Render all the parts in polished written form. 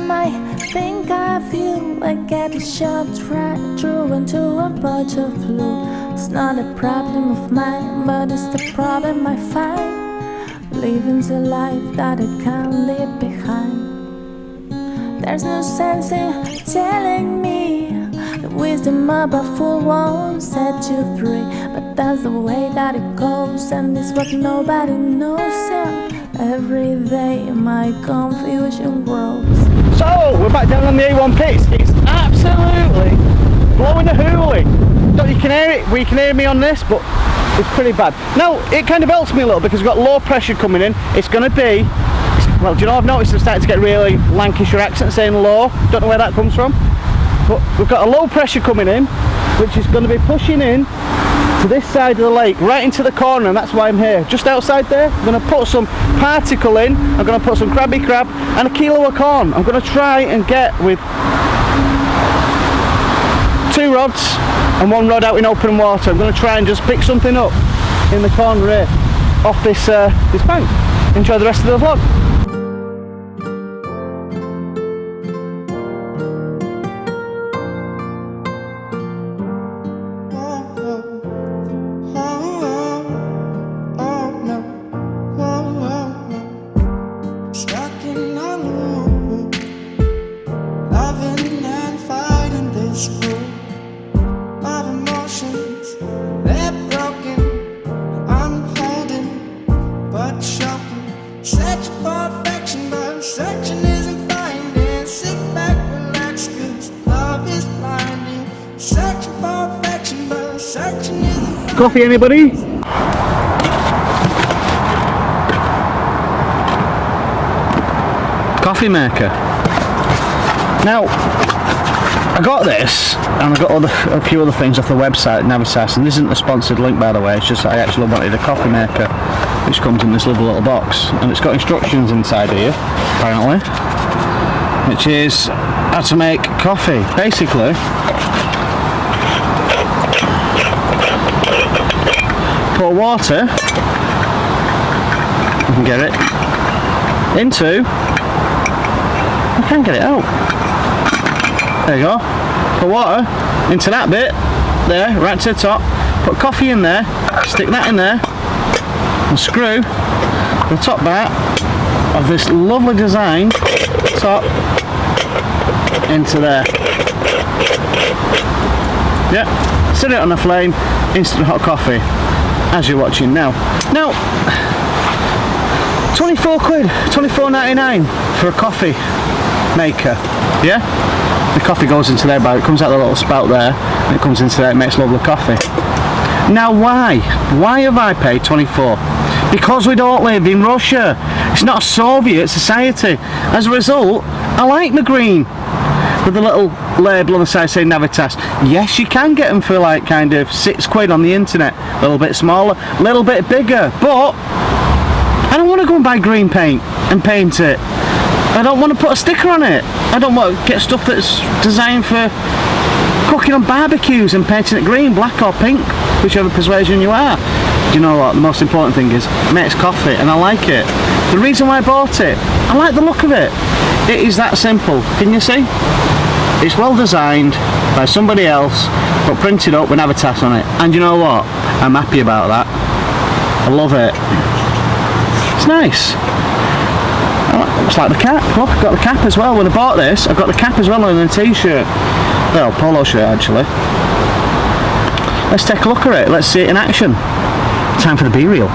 time I think of you, I get a shot right through into a bunch of blue. It's not a problem of mine, but it's the problem I find. Living the life that I can't leave behind. There's no sense in telling me the wisdom of a fool won't set you free, but that's the way that it goes, and it's what nobody knows. And every day my confusion grows. So we're back down on the A1 pits. It's absolutely blowing a hoolie. You can hear it. We can hear me on this, but it's pretty bad. Now it kind of helps me a little because we've got low pressure coming in. It's going to be, well, do you know, I've noticed I'm starting to get really Lancashire accent saying low. Don't know where that comes from, but we've got a low pressure coming in, which is going to be pushing in to this side of the lake, right into the corner, and that's why I'm here. Just outside there, I'm going to put some particle in. I'm going to put some crabby crab and a kilo of corn. I'm going to try and get with 2 rods and 1 rod out in open water. I'm going to try and just pick something up in the corner here off this this bank. Enjoy the rest of the vlog. Coffee, anybody? Coffee maker. Now, I got this, and I got a few other things off the website, Navitas, and this isn't a sponsored link, by the way. It's just I actually wanted a coffee maker, which comes in this lovely little box, and it's got instructions inside here, apparently, which is how to make coffee. Basically, pour water, you can get it into, I can't get it out, there you go, pour water into that bit there, right to the top, put coffee in there, stick that in there, and screw the top part of this lovely design top into there. Yeah, set it on the flame, instant hot coffee, as you're watching now. Now, 24 quid, 24.99 for a coffee maker. Yeah, the coffee goes into there, but it comes out the little spout there, and it comes into there, it makes lovely coffee. Now why have I paid 24? Because we don't live in Russia. It's not a Soviet society. As a result, I like my green with the little label on the side saying Navitas. Yes, you can get them for like kind of 6 quid on the internet. A little bit smaller, a little bit bigger, but I don't want to go and buy green paint and paint it. I don't want to put a sticker on it. I don't want to get stuff that's designed for cooking on barbecues and painting it green, black or pink, whichever persuasion you are. Do you know what? The most important thing is it makes coffee, and I like it. The reason why I bought it, I like the look of it. It is that simple. Can you see? It's well designed by somebody else, but printed up with Navitas on it. And you know what? I'm happy about that. I love it. It's nice. It's like the cap. Look, I've got the cap as well. When I bought this, I've got the cap as well and a t-shirt. Well, polo shirt actually. Let's take a look at it. Let's see it in action. Time for the B-reel.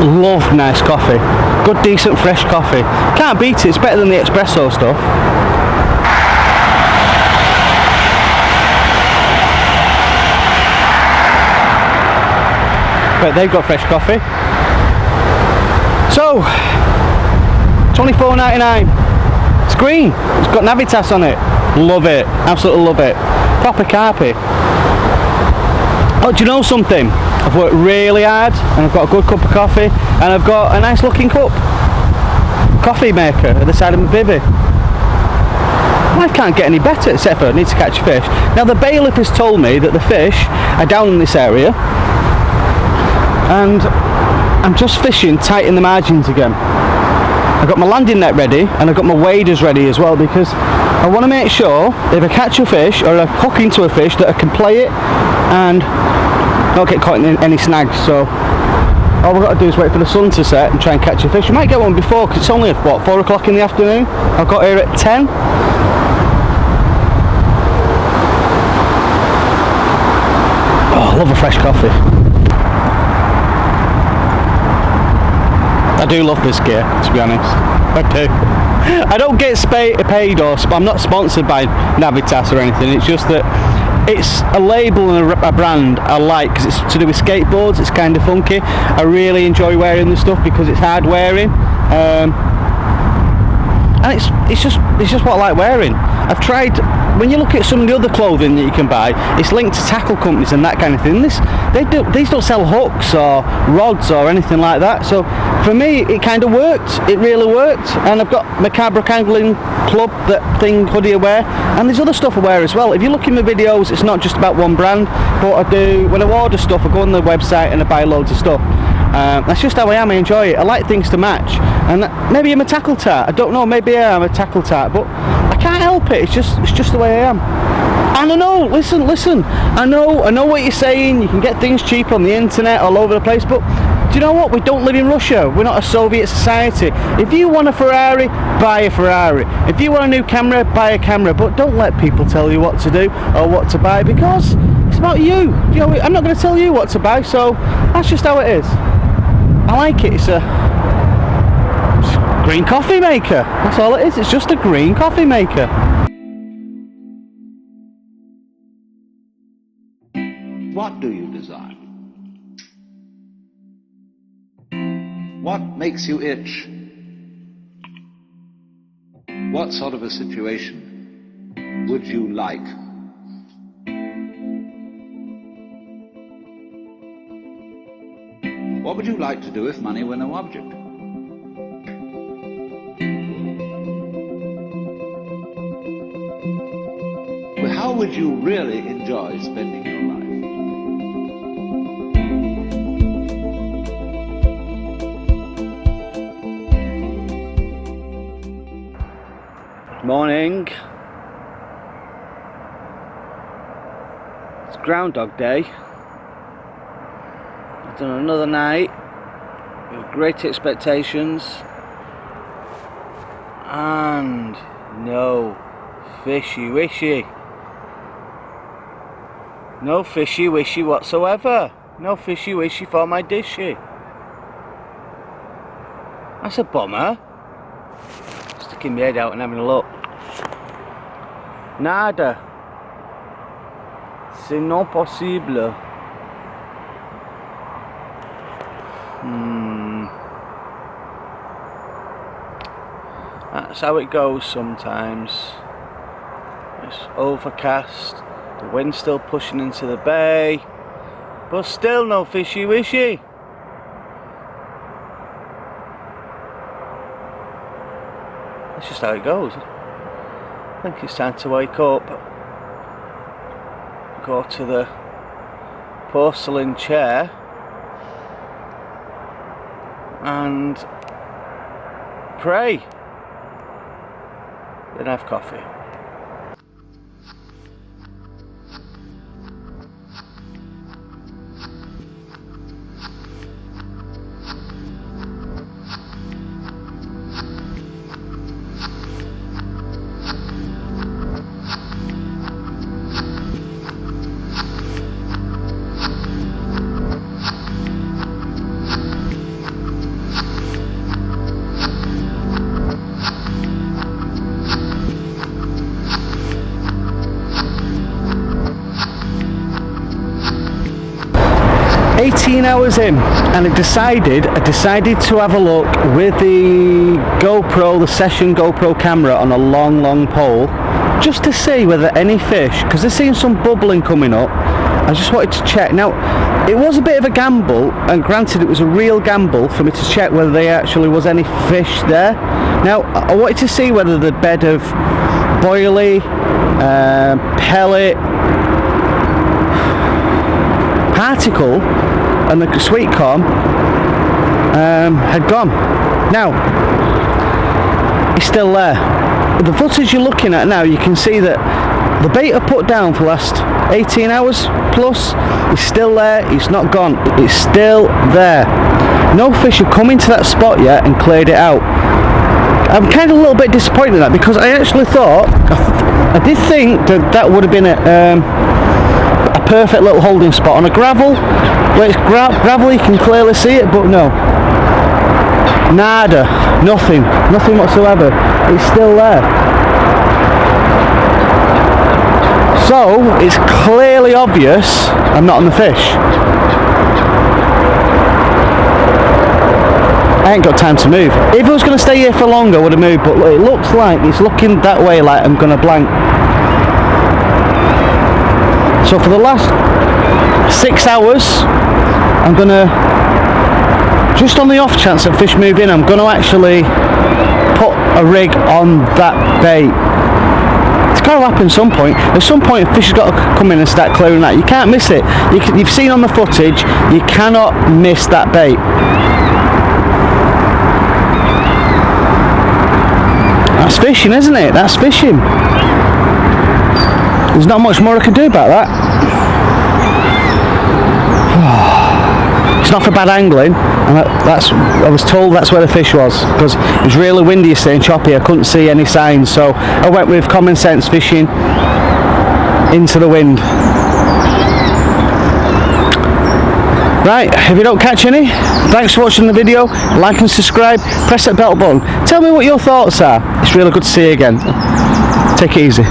Love nice coffee. Good, decent, fresh coffee. Can't beat it. It's better than the espresso stuff. But they've got fresh coffee. So, $24.99. It's green. It's got Navitas on it. Love it. Absolutely love it. Proper carpy. Oh, do you know something? I've worked really hard and I've got a good cup of coffee and I've got a nice looking cup. Coffee maker at the side of my bivvy. Life can't get any better except for I need to catch a fish. Now the bailiff has told me that the fish are down in this area and I'm just fishing tight in the margins again. I've got my landing net ready and I've got my waders ready as well because I want to make sure if I catch a fish or I hook into a fish that I can play it and not get caught in any snags. So all we've got to do is wait for the sun to set and try and catch a fish. We might get one before because it's only at what, 4 o'clock in the afternoon. I've got here at 10. Oh, I love a fresh coffee. I do love this gear, to be honest. I do. I don't get paid or I'm not sponsored by Navitas or anything. It's just that it's a label and a brand I like because it's to do with skateboards. It's kind of funky. I really enjoy wearing this stuff because it's hard wearing, and it's just what I like wearing. I've tried. When you look at some of the other clothing that you can buy, it's linked to tackle companies and that kind of thing. These don't sell hooks or rods or anything like that. So for me, it kind of worked. It really worked. And I've got my Carbrook Angling Club, that thing hoodie I wear, and there's other stuff I wear as well. If you look in my videos, it's not just about one brand. But I do, when I order stuff, I go on the website and I buy loads of stuff. That's just how I am. I enjoy it. I like things to match. And maybe I'm a tackle tart. I don't know. Maybe I am a tackle tart, but I can't help it. It's just the way I am. And I know. Listen. I know what you're saying. You can get things cheap on the internet all over the place. But do you know what? We don't live in Russia. We're not a Soviet society. If you want a Ferrari, buy a Ferrari. If you want a new camera, buy a camera. But don't let people tell you what to do or what to buy because it's about you. You know, I'm not going to tell you what to buy. So that's just how it is. I like it. It's a green coffee maker. That's all it is. It's just a green coffee maker. What do you desire? What makes you itch? What sort of a situation would you like? What would you like to do if money were no object? Well, how would you really enjoy spending your life? Morning. It's Groundhog Day. I've done another night with great expectations and no fishy wishy. No fishy wishy whatsoever. No fishy wishy for my dishy. That's a bummer. Sticking my head out and having a look. Nada. C'est non possible. That's how it goes sometimes. It's overcast, the wind's still pushing into the bay, but still no fishy wishy. That's just how it goes. I think it's time to wake up, go to the porcelain chair and pray, then have coffee. 18 hours in, and I decided to have a look with the GoPro, the Session GoPro camera on a long pole, just to see whether any fish, because I've seen some bubbling coming up. I just wanted to check. Now, it was a bit of a gamble, and granted it was a real gamble for me to check whether there actually was any fish there. Now, I wanted to see whether the bed of boilie, pellet, particle and the sweet corn had gone. Now, it's still there. The footage you're looking at now, you can see that the bait I put down for the last 18 hours plus is still there. It's not gone. It's still there. No fish have come into that spot yet and cleared it out. I'm kind of a little bit disappointed in that, because I actually thought, I did think that would have been a perfect little holding spot on a gravel. Where it's gravel, you can clearly see it, but no. Nada. Nothing whatsoever. It's still there. So, it's clearly obvious I'm not on the fish. I ain't got time to move. If I was going to stay here for longer, I would have moved, but it looks like it's looking that way, like I'm going to blank. So for the last 6 hours, I'm going to, just on the off chance that fish move in, I'm going to actually put a rig on that bait. It's got to happen at some point. At some point, fish has got to come in and start clearing that. You can't miss it. You've seen on the footage, you cannot miss that bait. That's fishing, isn't it? That's fishing. There's not much more I can do about that. It's not for bad angling, and I was told that's where the fish was, because it was really windy yesterday and choppy. I couldn't see any signs, so I went with common sense fishing into the wind. Right, if you don't catch any, thanks for watching the video. Like and subscribe, press that bell button. Tell me what your thoughts are. It's really good to see you again. Take it easy.